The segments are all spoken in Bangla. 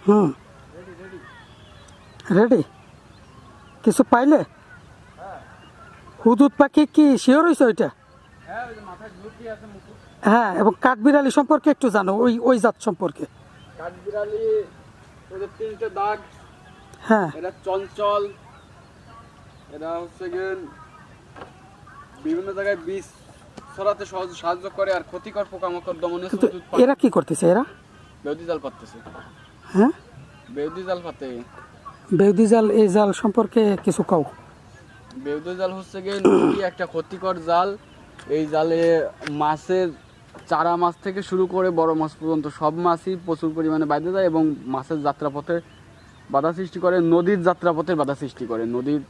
হুম, রেডি। কিছু পাইলে? হুদুদ পাখি কি শিওর হয়েছে ওইটা? হ্যাঁ, এবং কাঠবিড়ালি সম্পর্কে একটু জানো, ওই ওই জাত সম্পর্কে। কাঠবিড়ালি ওদের তিনটে দাগ। হ্যাঁ, এরা চঞ্চল, এরা হচ্ছে গিয়ে বিভিন্ন জায়গায় বীজ ছড়াতে সাহায্য করে আর ক্ষতিকর পোকামাকড় দমনে কিন্তু এরা কি করতেছে? এরা বেউদি জাল পাততেছে। হ্যাঁ, বেউদি জাল পাতে। বেউদি জাল, এই জাল সম্পর্কে কিছু কও। বেউদি জাল হচ্ছে গিয়ে নদী একটা ক্ষতিকর জাল। এই জালে মাছের চারা মাছ থেকে শুরু করে বড় মাছ পর্যন্ত সব মাছই প্রচুর পরিমাণে বাইরে যায় এবং মাছের যাত্রাপথে বাধা সৃষ্টি করে, নদীর যাত্রাপথের বাধা সৃষ্টি করে। নদীর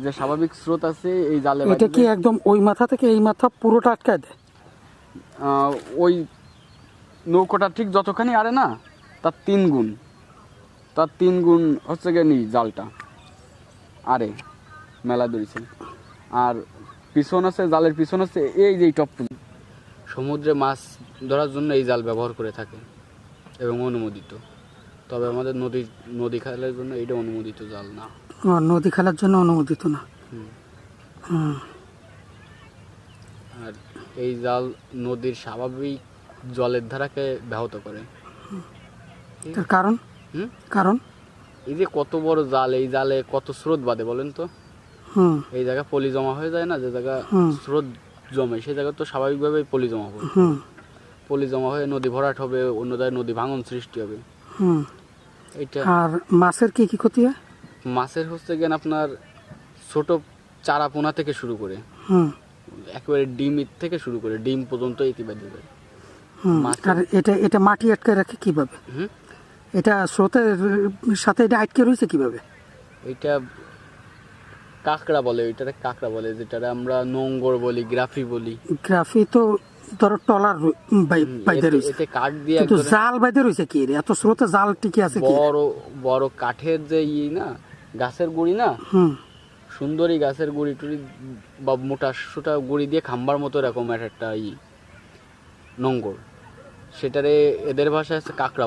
যে স্বাভাবিক স্রোত আছে এই জালে এটা কি একদম ওই মাথা থেকে এই মাথা পুরোটা আটকায় দেয়? ওই নৌকোটা ঠিক যতখানি আরে না, তার 3 গুণ, তার 3 গুণ হচ্ছে গিয়ে নি জালটা আরে মেলা ধরেছে। আর পিছন আছে, জালের পিছন আছে এই যে টপ। সমুদ্রে মাছ ধরার জন্য এই জাল ব্যবহার করে থাকে এবং অনুমোদিত। তবে আমাদের নদী খালের জন্য এটা অনুমোদিত জাল না। ও, নদী খেলার জন্য অনুমোদিত না। হুম, আর এই জাল নদীর স্বাভাবিক জলের ধারাকে ব্যাহত করে। তার কারণ? হুম, কারণ এই যে কত বড় জাল, এই জালে কত স্রোত বাঁধে বলেন তো। হুম, এই জায়গা পলি জমা হয়ে যায় না, যে জায়গা স্রোত জমে সেই জায়গা তো স্বাভাবিকভাবেই পলি জমা হবে। হুম, পলি জমা হয়ে নদী ভরাট হবে, অন্য জায়গায় নদী ভাঙন সৃষ্টি হবে। হুম। এটা আর মাছের কি কি ক্ষতি হয়? মাছের হচ্ছে গেন আপনার ছোট চারা পোনা থেকে শুরু করে হুম, একেবারে ডিম থেকে শুরু করে ডিম পর্যন্ত ইতিবাদী যায়। হুম। আর এটা এটা মাটি আটকে রাখে কিভাবে? হুম, এটা স্রোতের সাথে এটা আটকে রয়েছে কিভাবে? এটা কাঁকড়া বলে, ওইটারে কাঁকড়া বলে, যেটা আমরা নোঙ্গর বলি, গ্রাফি বলি। গ্রাফি তো ধরো টলার বাইদে রয়েছে, এতে কাঠ দিয়ে কিন্তু জাল বাইদে রয়েছে কি রে? এত স্রোতে জাল টিকে আছে কি? বড় বড় কাঠের যে না, গাছের গুড়ি না, হুম, সুন্দরী গাছের গুড়ি টুড়ি বা মোটা সোটা গুড়ি দিয়ে খাম্বার মতো এরকম একটা নোঙ্গর, সেটারে এদের ভাষায় আছে কাঁকড়া।